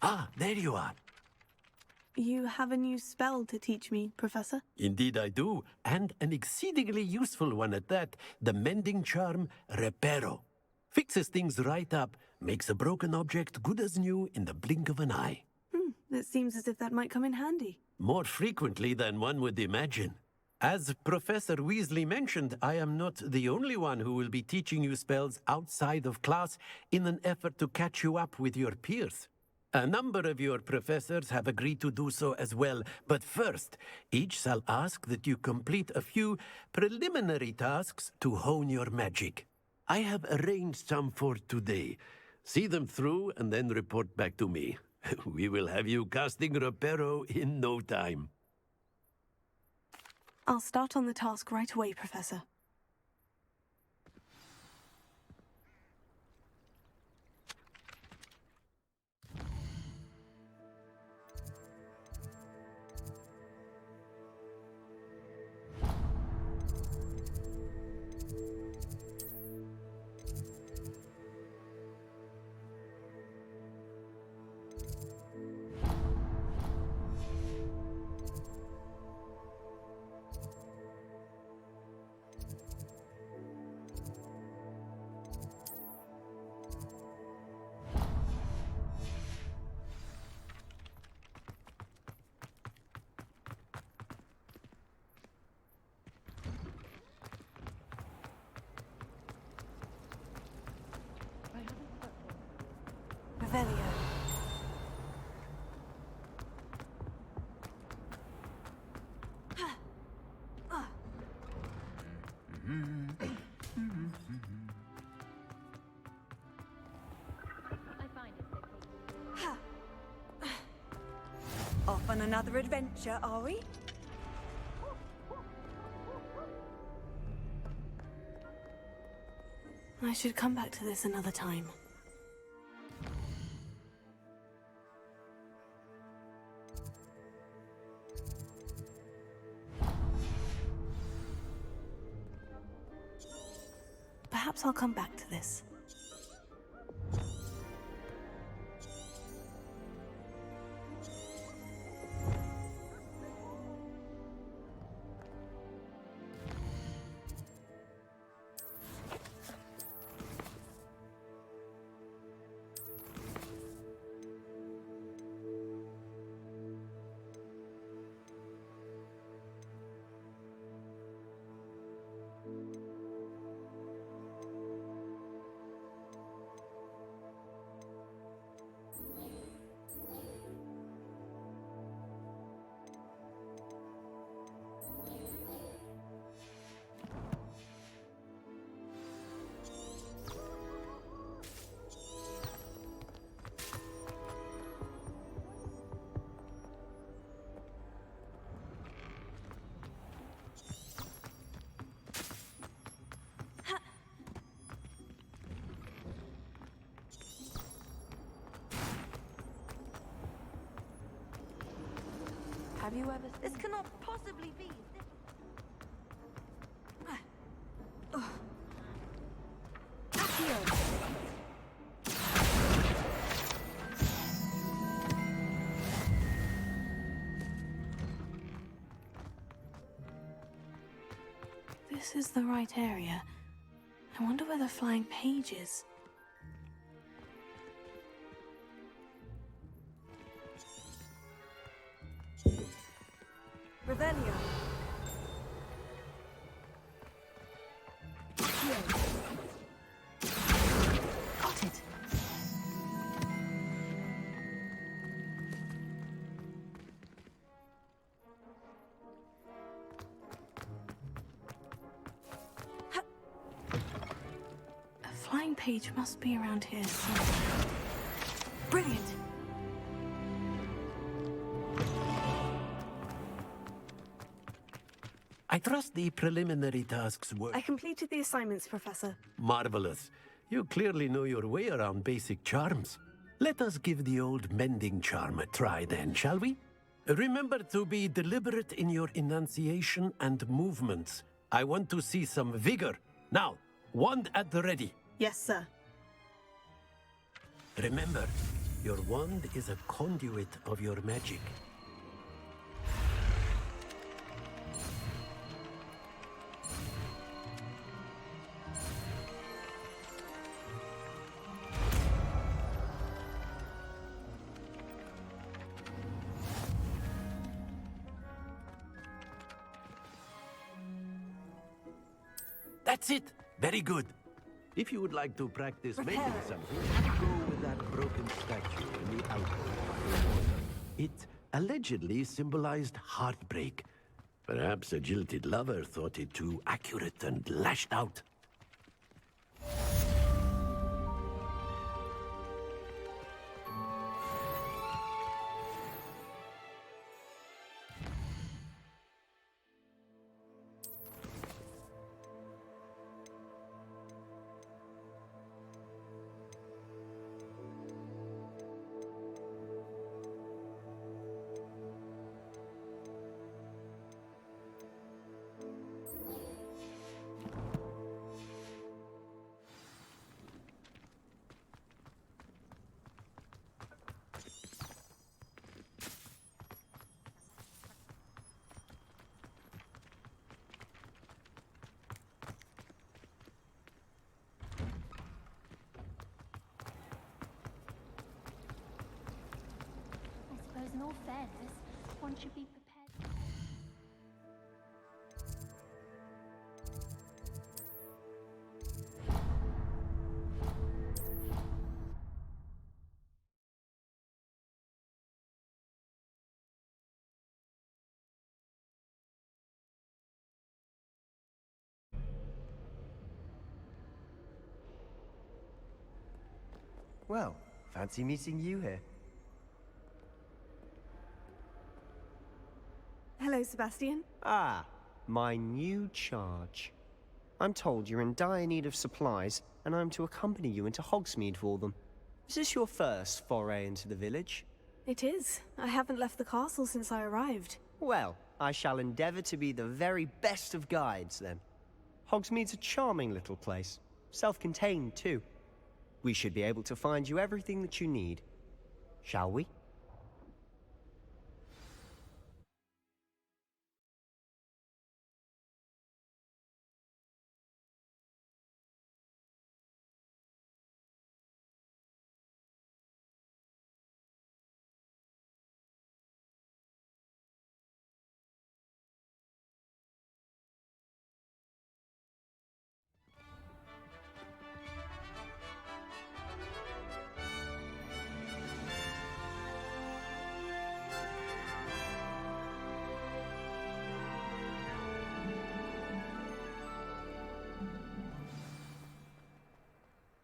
Ah, there you are. You have a new spell to teach me, Professor? Indeed I do, and an exceedingly useful one at that. The mending charm, Reparo. Fixes things right up, makes a broken object good as new in the blink of an eye. It seems as if that might come in handy. More frequently than one would imagine. As Professor Weasley mentioned, I am not the only one who will be teaching you spells outside of class in an effort to catch you up with your peers. A number of your professors have agreed to do so as well, but first, each shall ask that you complete a few preliminary tasks to hone your magic. I have arranged some for today. See them through and then report back to me. We will have you casting Reparo in no time. I'll start on the task right away, Professor. Revelio. Off on another adventure, are we? I should come back to this another time. Perhaps I'll come back to this. Have you ever... This cannot possibly be. This is the right area. I wonder where the flying page is. Revelio. Got it. A flying page must be around here somewhere. Brilliant! I trust the preliminary tasks were... I completed the assignments, Professor. Marvelous. You clearly know your way around basic charms. Let us give the old mending charm a try then, shall we? Remember to be deliberate in your enunciation and movements. I want to see some vigor. Now, wand at the ready. Yes, sir. Remember, Your wand is a conduit of your magic. That's it! Very good. If you would like to practice making something, go with that broken statue in the alcove. It allegedly symbolized heartbreak. Perhaps a jilted lover thought it too accurate and lashed out. I suppose in all fairness, one should be prepared. Well, fancy meeting you here. Hello, Sebastian. Ah, my new charge. I'm told you're in dire need of supplies, and I'm to accompany you into Hogsmeade for them. Is this your first foray into the village? It is. I haven't left the castle since I arrived. Well, I shall endeavor to be the very best of guides, then. Hogsmeade's a charming little place. Self-contained, too. We should be able to find you everything that you need. Shall we?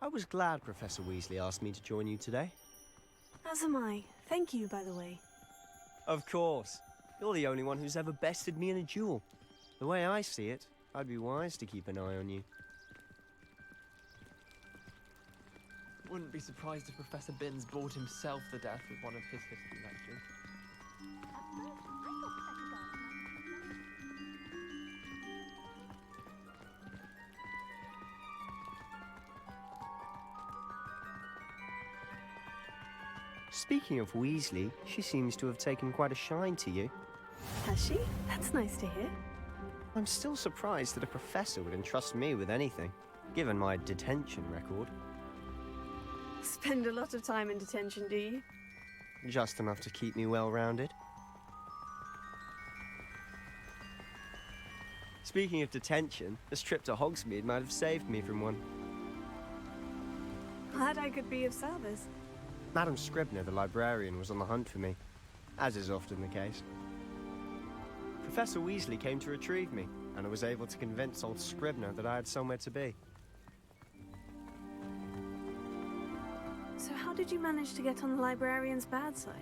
I was glad Professor Weasley asked me to join you today. As am I. Thank you, by the way. Of course. You're the only one who's ever bested me in a duel. The way I see it, I'd be wise to keep an eye on you. Wouldn't be surprised if Professor Binns bored himself to death with one of his history lectures. At first, I thought Professor Darcy Speaking of Weasley, she seems to have taken quite a shine to you. Has she? That's nice to hear. I'm still surprised that a professor would entrust me with anything, given my detention record. Spend a lot of time in detention, do you? Just enough to keep me well-rounded. Speaking of detention, this trip to Hogsmeade might have saved me from one. Glad I could be of service. Madam Scribner, the librarian, was on the hunt for me, as is often the case. Professor Weasley came to retrieve me, and I was able to convince old Scribner that I had somewhere to be. So how did you manage to get on the librarian's bad side?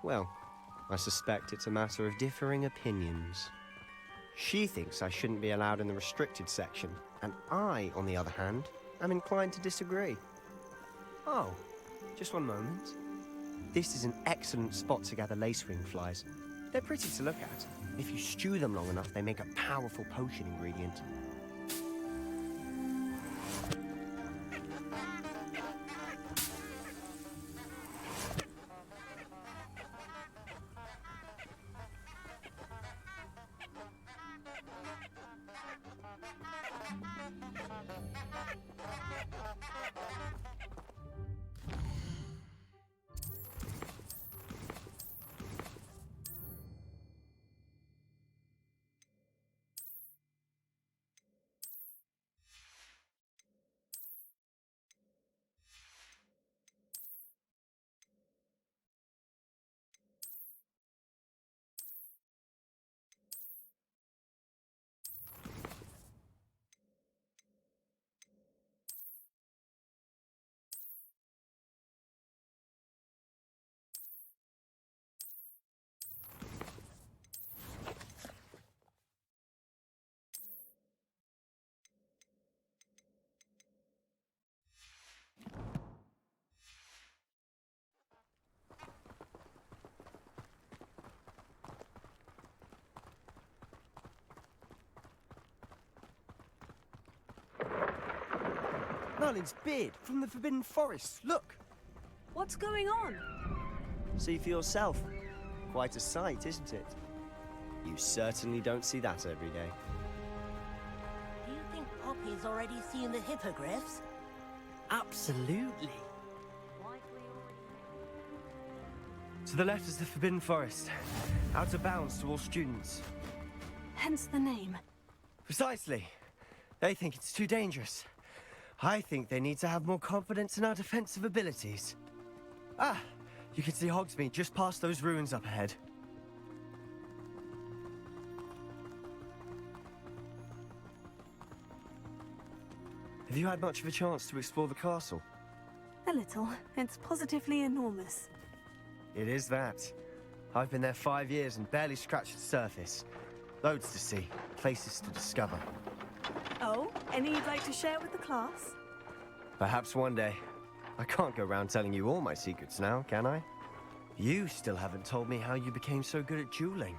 Well, I suspect it's a matter of differing opinions. She thinks I shouldn't be allowed in the restricted section, and I, on the other hand, am inclined to disagree. Oh, just one moment. This is an excellent spot to gather lacewing flies. They're pretty to look at. If you stew them long enough, they make a powerful potion ingredient. Merlin's beard from the Forbidden Forest. Look! What's going on? See for yourself. Quite a sight, isn't it? You certainly don't see that every day. Do you think Poppy's already seen the hippogriffs? Absolutely. To the left is the Forbidden Forest. Out of bounds to all students. Hence the name. Precisely. They think it's too dangerous. I think they need to have more confidence in our defensive abilities. Ah, you can see Hogsmeade just past those ruins up ahead. Have you had much of a chance to explore the castle? A little. It's positively enormous. It is that. I've been there 5 years and barely scratched the surface. Loads to see, places to discover. Oh, any you'd like to share with the class? Perhaps one day. I can't go around telling you all my secrets now, can I? You still haven't told me how you became so good at dueling.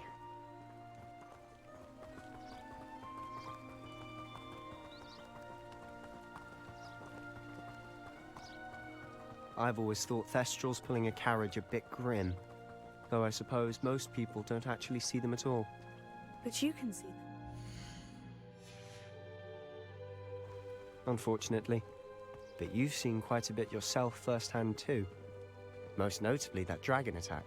I've always thought Thestrals pulling a carriage a bit grim. Though I suppose most people don't actually see them at all. But you can see them. Unfortunately. But you've seen quite a bit yourself firsthand too. Most notably that dragon attack.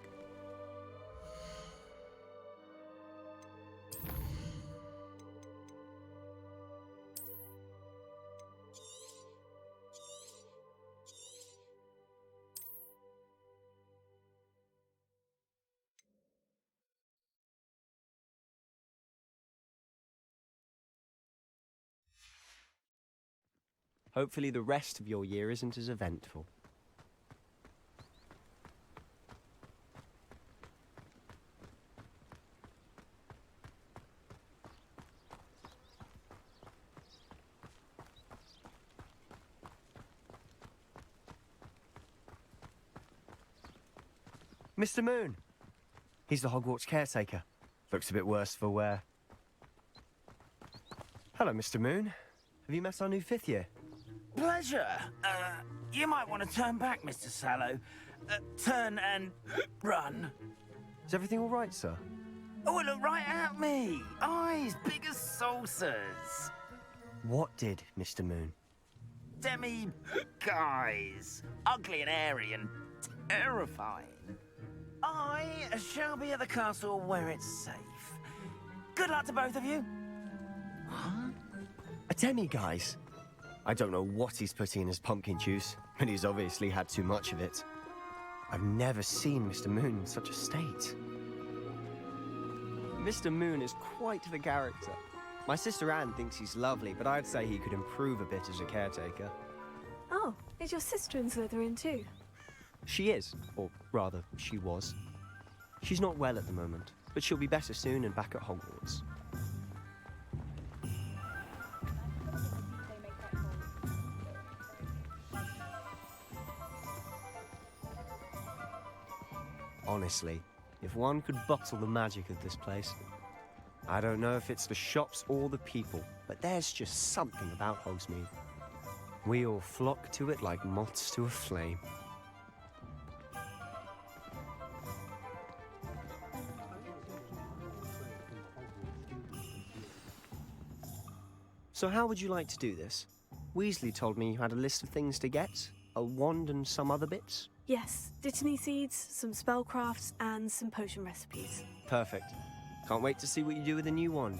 Hopefully the rest of your year isn't as eventful. Mr. Moon! He's the Hogwarts caretaker. Looks a bit worse for wear. Hello, Mr. Moon. Have you met our new 5th year? Pleasure. You might want to turn back, Mr. Sallow. Turn and run. Is everything all right, sir? Oh, look right at me. Eyes big as saucers. What did, Mr. Moon? Guys. Ugly and airy and terrifying. I shall be at the castle where it's safe. Good luck to both of you. Huh? A demi-guise? I don't know what he's putting in his pumpkin juice, but he's obviously had too much of it. I've never seen Mr. Moon in such a state. Mr. Moon is quite the character. My sister Anne thinks he's lovely, but I'd say he could improve a bit as a caretaker. Oh, is your sister in Slytherin too? She is, or rather, she was. She's not well at the moment, but she'll be better soon and back at Hogwarts. Honestly, if one could bottle the magic of this place. I don't know if it's the shops or the people, but there's just something about Hogsmeade. We all flock to it like moths to a flame. So how would you like to do this? Weasley told me you had a list of things to get, a wand and some other bits. Yes, dittany seeds, some spellcrafts, and some potion recipes. Perfect. Can't wait to see what you do with the new wand.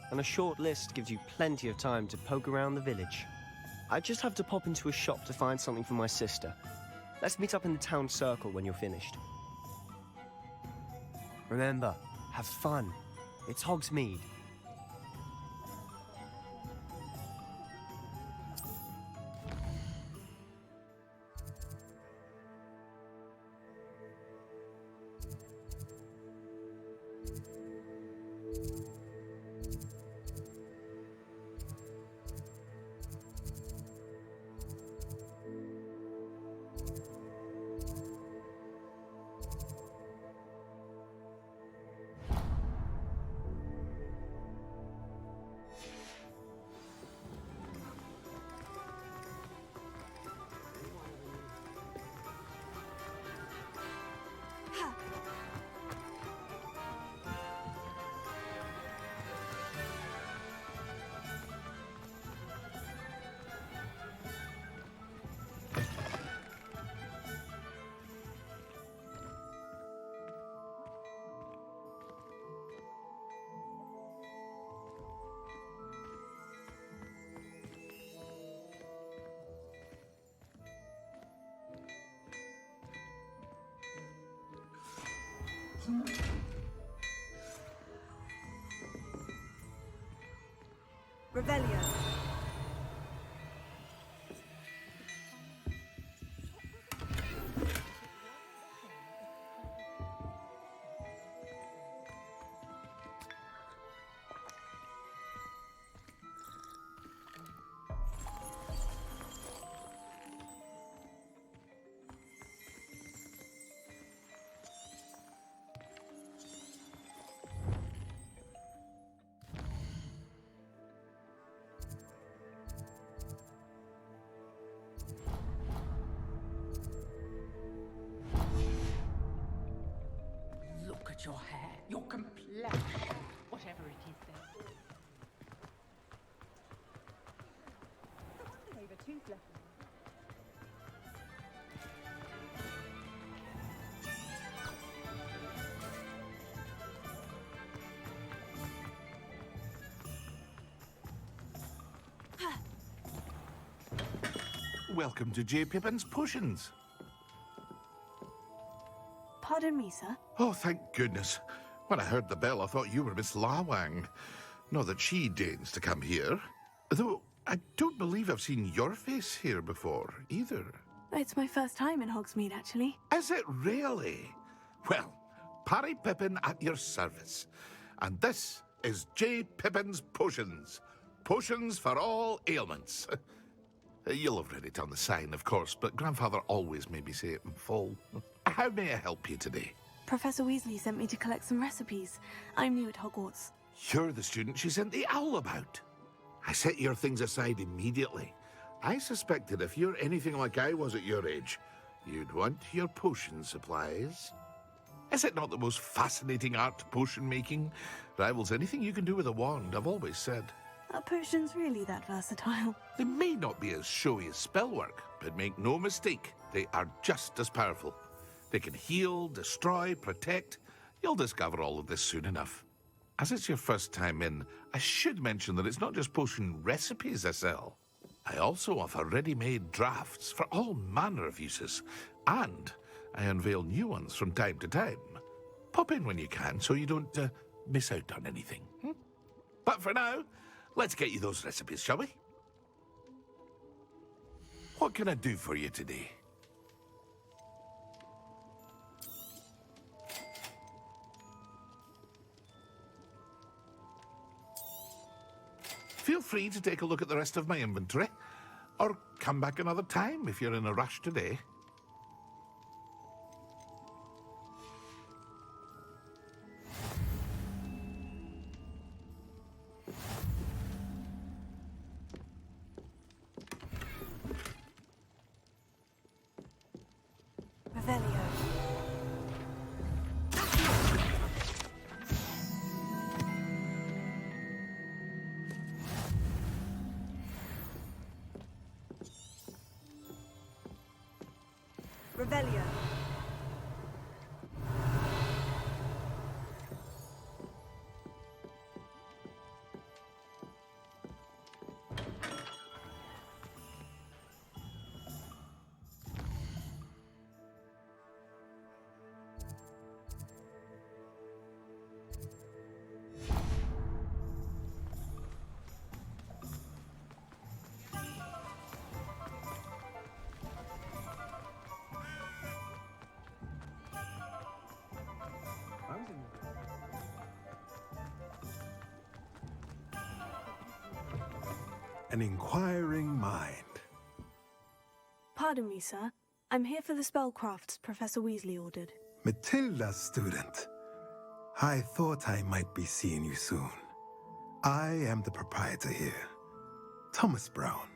And a short list gives you plenty of time to poke around the village. I just have to pop into a shop to find something for my sister. Let's meet up in the town circle when you're finished. Remember, have fun. It's Hogsmeade. Revelio. Look at your hair, your complexion, whatever it is there. Over tooth left. Welcome to J. Pippin's Potions. Pardon me, sir. Oh, thank goodness. When I heard the bell, I thought you were Miss Lawang. Not that she deigns to come here. Though I don't believe I've seen your face here before, either. It's my first time in Hogsmeade, actually. Is it really? Well, Parry Pippin at your service. And this is J. Pippin's Potions. Potions for all ailments. You'll have read it on the sign, of course, but Grandfather always made me say it in full. How may I help you today? Professor Weasley sent me to collect some recipes. I'm new at Hogwarts. You're the student she sent the owl about. I set your things aside immediately. I suspected if you're anything like I was at your age, you'd want your potion supplies. Is it not the most fascinating art, potion making? Rivals anything you can do with a wand, I've always said. Are potions really that versatile? They may not be as showy as spellwork, but make no mistake, they are just as powerful. They can heal, destroy, protect. You'll discover all of this soon enough. As it's your first time in, I should mention that it's not just potion recipes I sell. I also offer ready-made drafts for all manner of uses, and I unveil new ones from time to time. Pop in when you can so you don't miss out on anything. But for now, let's get you those recipes, shall we? What can I do for you today? feel free to take a look at the rest of my inventory, or come back another time if you're in a rush today. Revelio. Revelio. An inquiring mind. Pardon me, sir. I'm here for the spellcrafts Professor Weasley ordered. Matilda's student. I thought I might be seeing you soon. I am the proprietor here, Thomas Brown.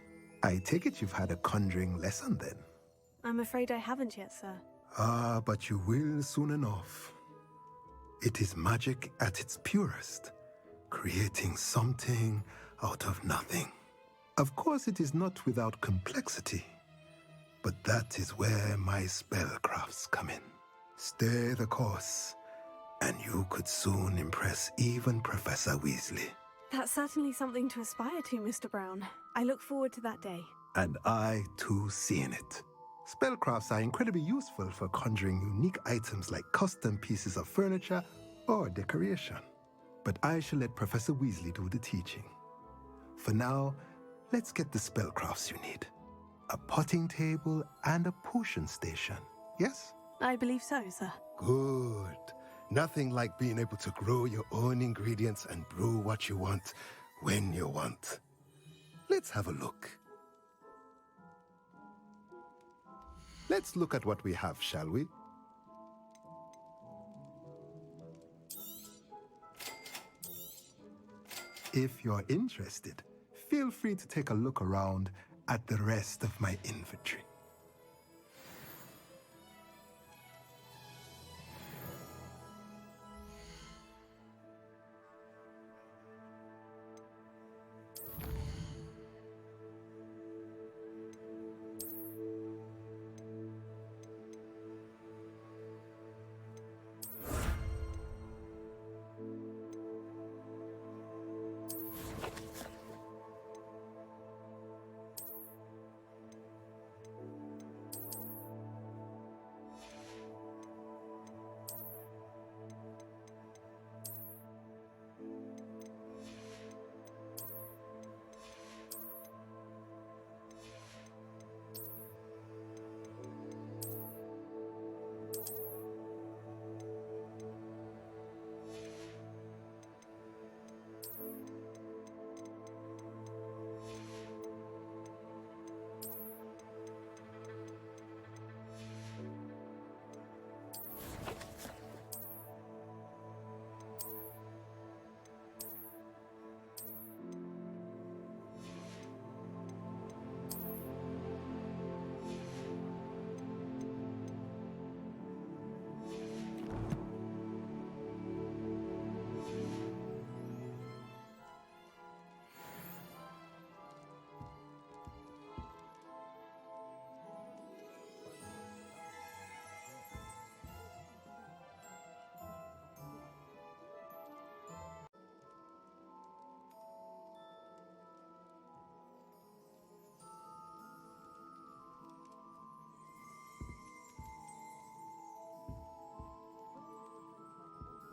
I take it you've had a conjuring lesson then? I'm afraid I haven't yet, sir. Ah, but you will soon enough. It is magic at its purest, creating something out of nothing. Of course, it is not without complexity, but that is where my spellcrafts come in. Stay the course, and you could soon impress even Professor Weasley. That's certainly something to aspire to, Mr. Brown. I look forward to that day. And I, too, seeing it. Spellcrafts are incredibly useful for conjuring unique items like custom pieces of furniture or decoration. But I shall let Professor Weasley do the teaching. For now, let's get the spellcrafts you need. A potting table and a potion station, yes? I believe so, sir. Good. Nothing like being able to grow your own ingredients and brew what you want when you want. Let's have a look. Let's look at what we have, shall we? If you're interested, feel free to take a look around at the rest of my inventory.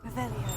Revelio.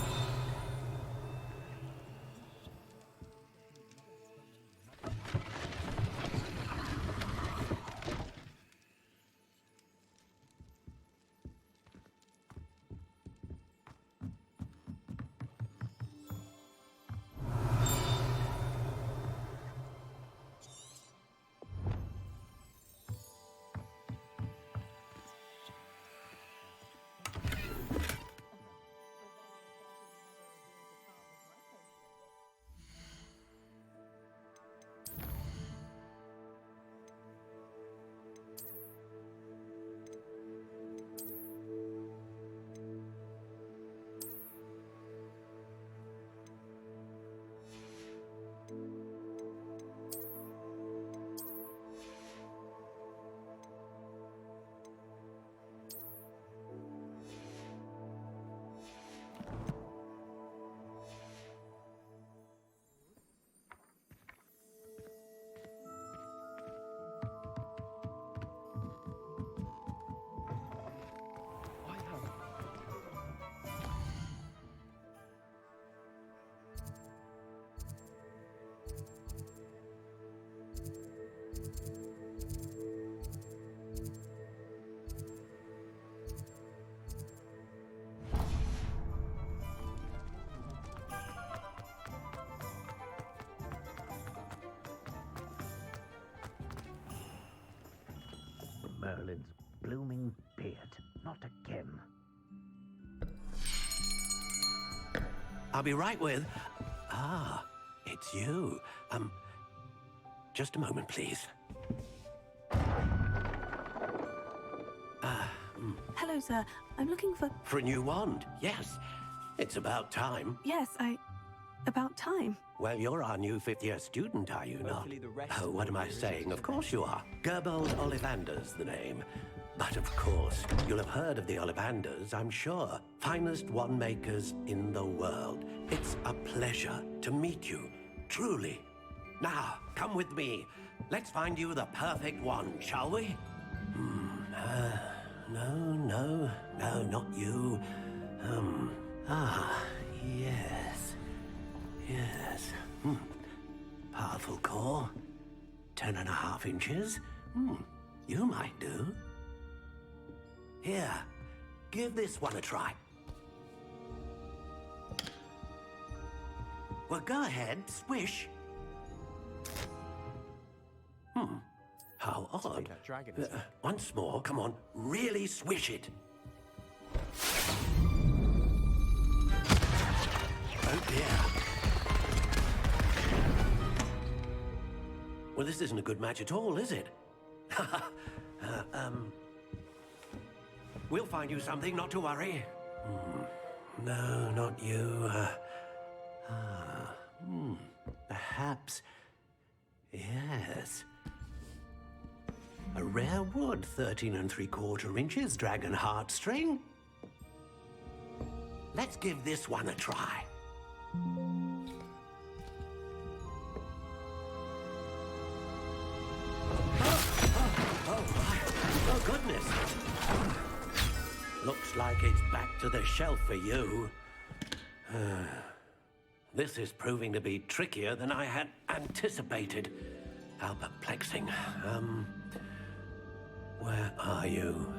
blooming beard. Not again. I'll be right with... Ah, it's you. Just a moment, please. Hello, sir. I'm looking for... For a new wand, yes. It's about time. Yes, about time. Well, you're our new fifth-year student, are you not? Hopefully the rest Oh, of what the am I year is saying? Of extra course you are. Gerbold Ollivander's the name. But of course, you'll have heard of the Ollivanders, I'm sure. Finest wand makers in the world. It's a pleasure to meet you, truly. Now, come with me. Let's find you the perfect wand, shall we? No, not you. Yes. Yes. Powerful core. 10.5 inches. You might do. Here, give this one a try. Well, go ahead, swish. How odd. that dragon is back. Once more, come on, really swish it. Oh dear. Well, this isn't a good match at all, is it? We'll find you something, not to worry. No, not you. Perhaps. Yes. A rare wood, 13 3/4 inches, dragon heartstring. Let's give this one a try. Oh, goodness. Looks like it's back to the shelf for you. This is proving to be trickier than I had anticipated. How perplexing. Where are you?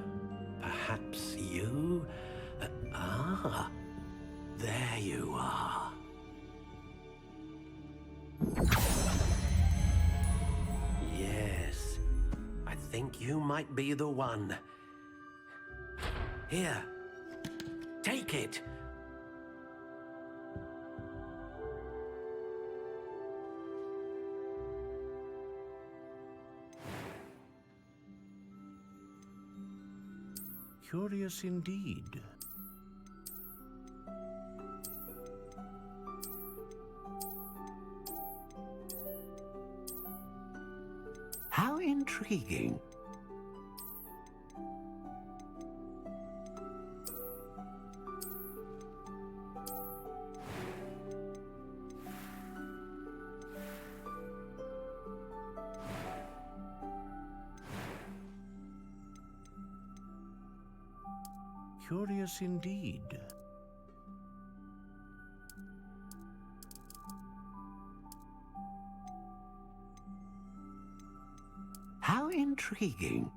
Perhaps you? There you are. Yes, I think you might be the one. Here, take it. Curious indeed. How intriguing. Curious indeed. How intriguing.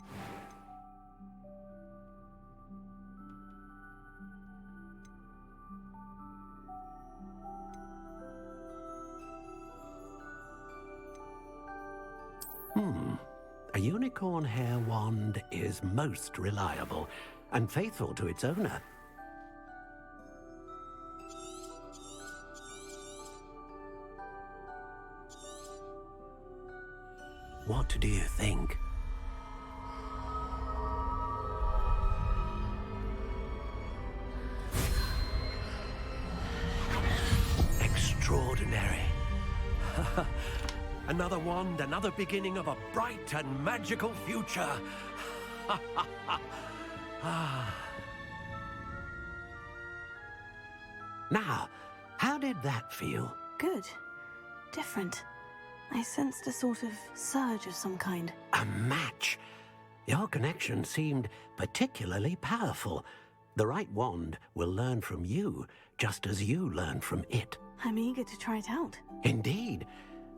A unicorn hair wand is most reliable and faithful to its owner. What do you think? Extraordinary. Another wand, another beginning of a bright and magical future. Now, how did that feel? Good. Different. I sensed a sort of surge of some kind. A match. Your connection seemed particularly powerful. The right wand will learn from you, just as you learn from it. I'm eager to try it out. Indeed.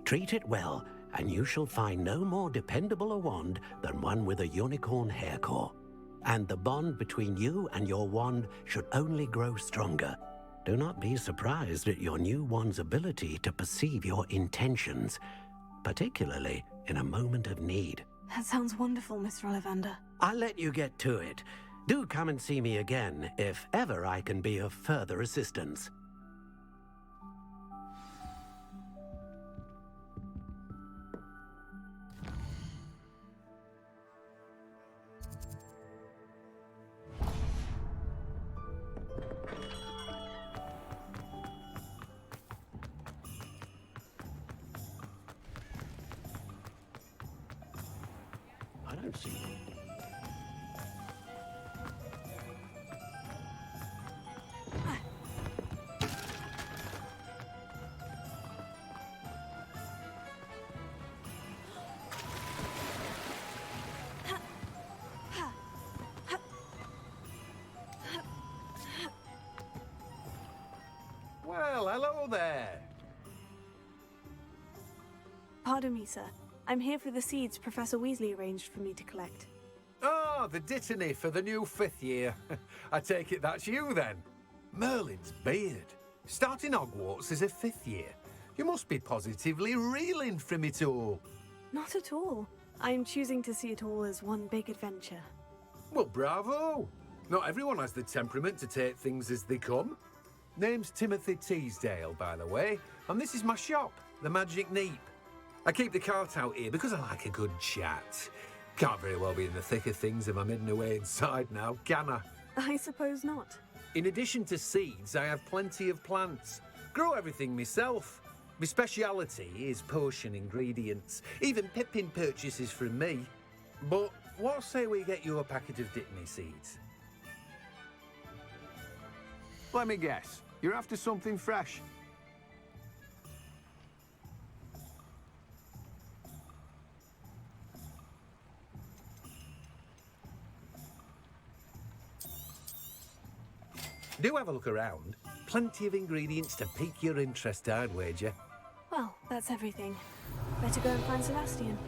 Treat it well, and you shall find no more dependable a wand than one with a unicorn hair core. And the bond between you and your wand should only grow stronger. Do not be surprised at your new wand's ability to perceive your intentions, particularly in a moment of need. That sounds wonderful, Mr. Ollivander. I'll let you get to it. Do come and see me again if ever I can be of further assistance. I don't see one. Well, hello there. Pardon me, sir. I'm here for the seeds Professor Weasley arranged for me to collect. Oh, the dittany for the new 5th year. I take it that's you then. Merlin's beard. Starting Hogwarts as a 5th year. You must be positively reeling from it all. Not at all. I'm choosing to see it all as one big adventure. Well, bravo. Not everyone has the temperament to take things as they come. Name's Timothy Teasdale, by the way, and this is my shop, the Magic Neep. I keep the cart out here because I like a good chat. Can't very well be in the thick of things if I'm hidden away inside now, can I? I suppose not. In addition to seeds, I have plenty of plants. Grow everything myself. My speciality is potion ingredients. Even Pippin purchases from me. But what say we get you a packet of dittany seeds? Let me guess. You're after something fresh. Do have a look around. Plenty of ingredients to pique your interest, I'd wager. Well, that's everything. Better go and find Sebastian.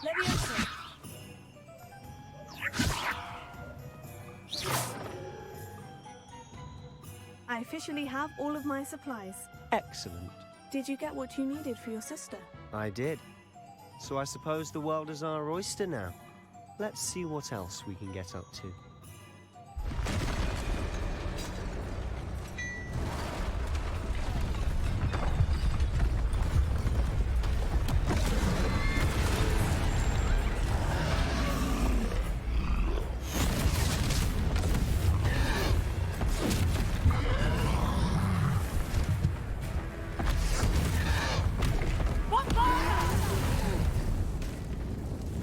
Leviosa. I officially have all of my supplies. Excellent. Did you get what you needed for your sister? I did. So I suppose the world is our oyster now. Let's see what else we can get up to.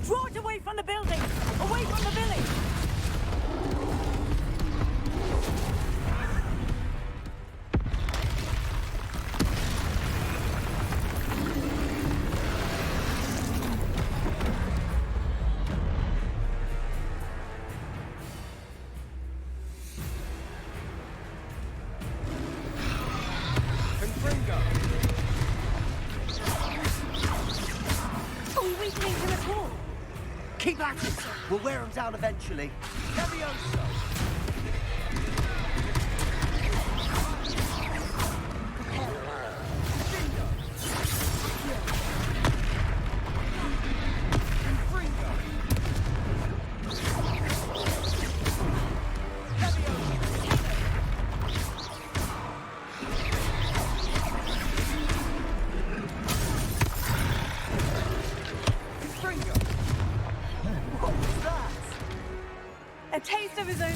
Draw it away from the building! Away from the village! Are we weakening him at all? Keep at it! We'll wear him down eventually. Leviosa! A taste of his own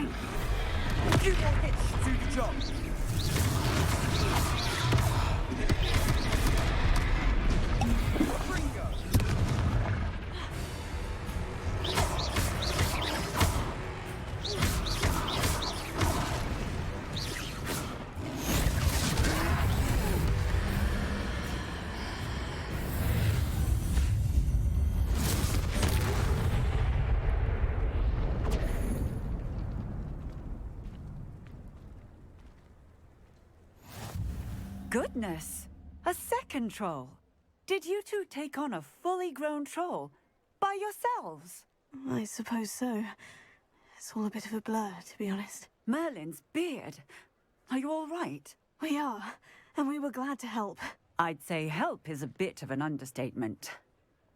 strength. You will hitch to the job. Goodness! A second troll! Did you two take on a fully grown troll? By yourselves? I suppose so. It's all a bit of a blur, to be honest. Merlin's beard. Are you all right? We are, and we were glad to help. I'd say help is a bit of an understatement.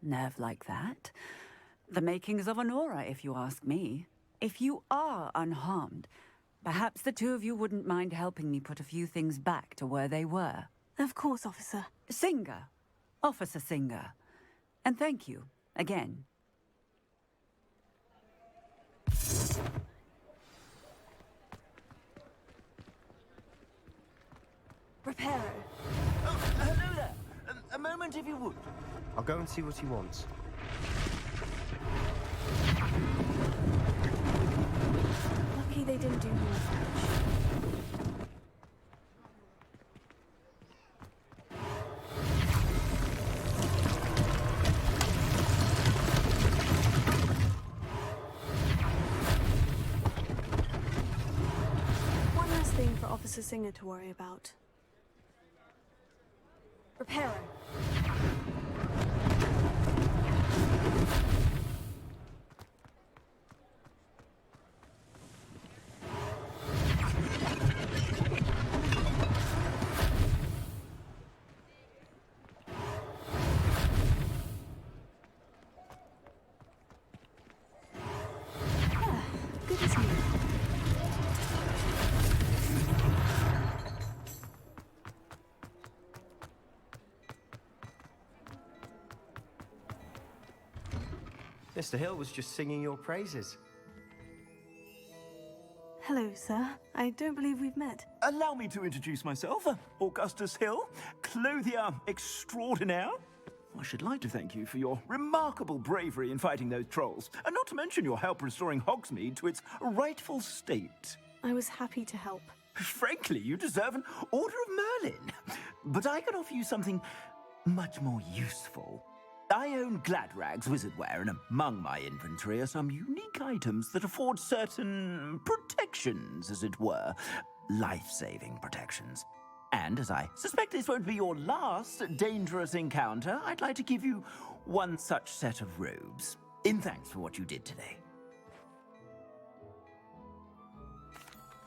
Nerve like that. The makings of an aura, if you ask me. If you are unharmed, perhaps the two of you wouldn't mind helping me put a few things back to where they were. Of course, officer. Singer. Officer Singer. And thank you, again. Reparo. Oh, hello there. A moment, if you would. I'll go and see what he wants. Lucky they didn't do more damage. One last thing for Officer Singer to worry about. Reparo. Good as new. Mr. Hill was just singing your praises. Hello, sir. I don't believe we've met. Allow me to introduce myself, Augustus Hill, clothier extraordinaire. I should like to thank you for your remarkable bravery in fighting those trolls, and not to mention your help restoring Hogsmeade to its rightful state. I was happy to help. Frankly, you deserve an Order of Merlin. But I can offer you something much more useful. I own Gladrag's wizardware, and among my inventory are some unique items that afford certain protections, as it were. Life-saving protections. And as I suspect this won't be your last dangerous encounter, I'd like to give you one such set of robes, in thanks for what you did today.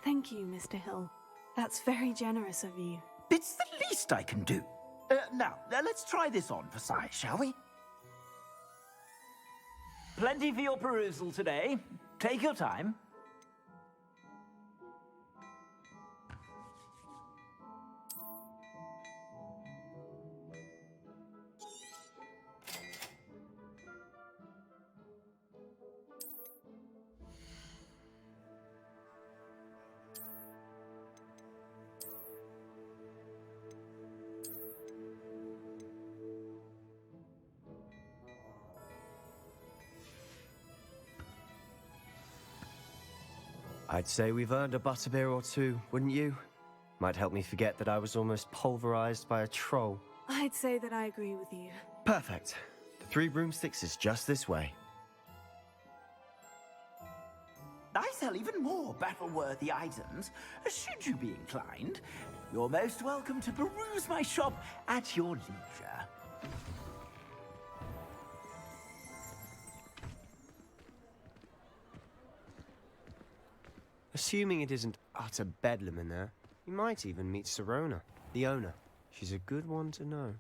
Thank you, Mr. Hill. That's very generous of you. It's the least I can do. Now, let's try this on for size, shall we? Plenty for your perusal today. Take your time. I'd say we've earned a butterbeer or two, wouldn't you? Might help me forget that I was almost pulverized by a troll. I'd say that I agree with you. Perfect. The 3 broomsticks is just this way. I sell even more battle-worthy items, should you be inclined. You're most welcome to peruse my shop at your leisure. Assuming it isn't utter bedlam in there, you might even meet Sirona, the owner. She's a good one to know.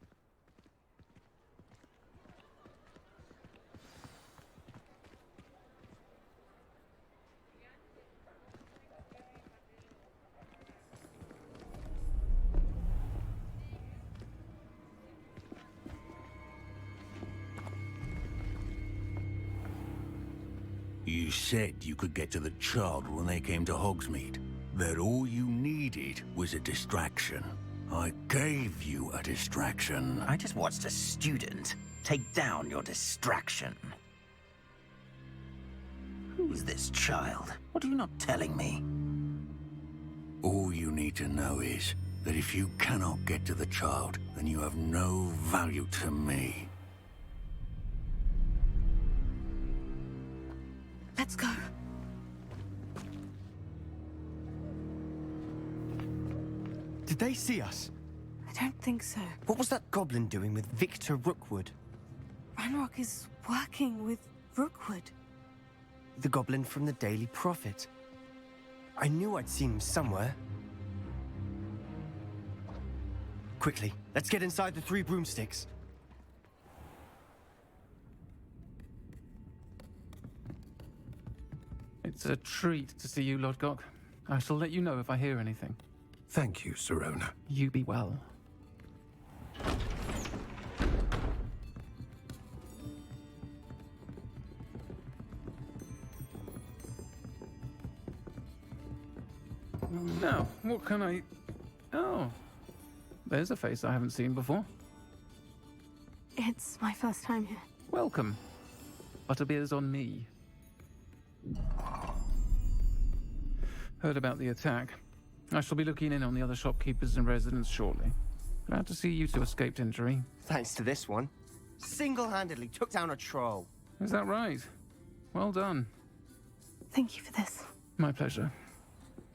You said you could get to the child when they came to Hogsmeade. That all you needed was a distraction. I gave you a distraction. I just watched a student take down your distraction. Who's this child? What are you not telling me? All you need to know is that if you cannot get to the child, then you have no value to me. Let's go. Did they see us? I don't think so. What was that goblin doing with Victor Rookwood? Ranrock is working with Rookwood. The goblin from the Daily Prophet. I knew I'd seen him somewhere. Quickly, let's get inside the 3 broomsticks. It's a treat to see you, Lodgok. I shall let you know if I hear anything. Thank you, Sirona. You be well. Now, what can I... Oh, there's a face I haven't seen before. It's my first time here. Welcome. Butterbeer's on me. Heard about the attack. I shall be looking in on the other shopkeepers and residents shortly. Glad to see you two escaped injury. Thanks to this one. Single-handedly took down a troll. Is that right? Well done. Thank you for this. My pleasure.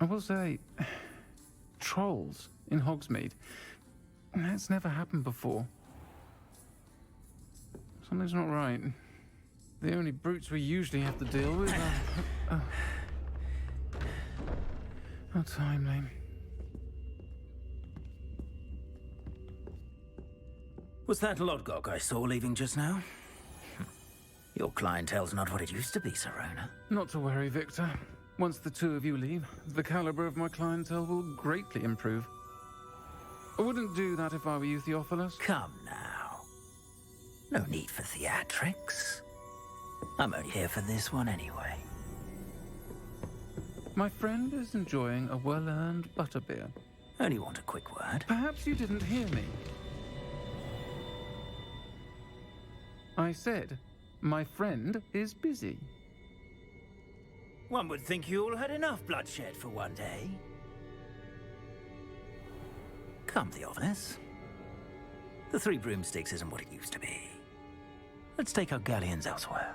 I will say, trolls in Hogsmeade. That's never happened before. Something's not right. The only brutes we usually have to deal with are... How timely. Was that Lodgok I saw leaving just now? Your clientele's not what it used to be, Sirona. Not to worry, Victor. Once the two of you leave, the caliber of my clientele will greatly improve. I wouldn't do that if I were you, Theophilus. Come now. No need for theatrics. I'm only here for this one anyway. My friend is enjoying a well-earned butterbeer. Only want a quick word. Perhaps you didn't hear me. I said, my friend is busy. One would think you all had enough bloodshed for one day. Come, Theophilus. The 3 broomsticks isn't what it used to be. Let's take our galleons elsewhere.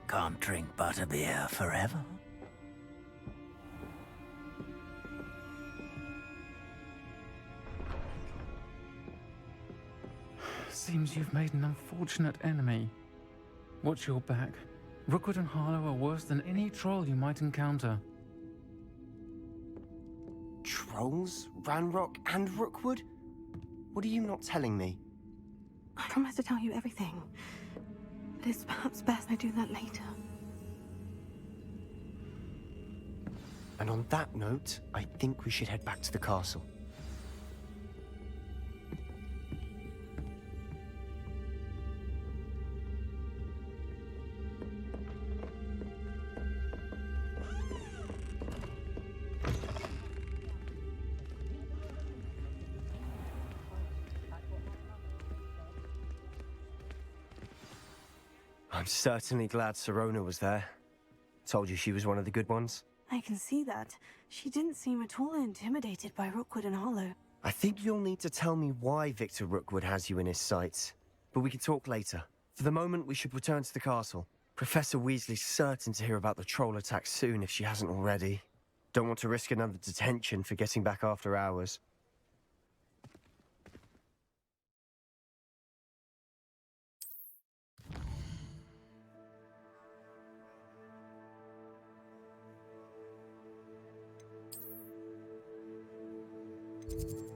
Can't drink butterbeer forever. Seems you've made an unfortunate enemy. Watch your back. Rookwood and Harlow are worse than any troll you might encounter. Trolls? Ranrock and Rookwood? What are you not telling me? I promise to tell you everything. But it's perhaps best I do that later. And on that note, I think we should head back to the castle. I'm certainly glad Sirona was there. Told you she was one of the good ones. I can see that. She didn't seem at all intimidated by Rookwood and Harlow. I think you'll need to tell me why Victor Rookwood has you in his sights. But we can talk later. For the moment, we should return to the castle. Professor Weasley's certain to hear about the troll attack soon if she hasn't already. Don't want to risk another detention for getting back after hours. you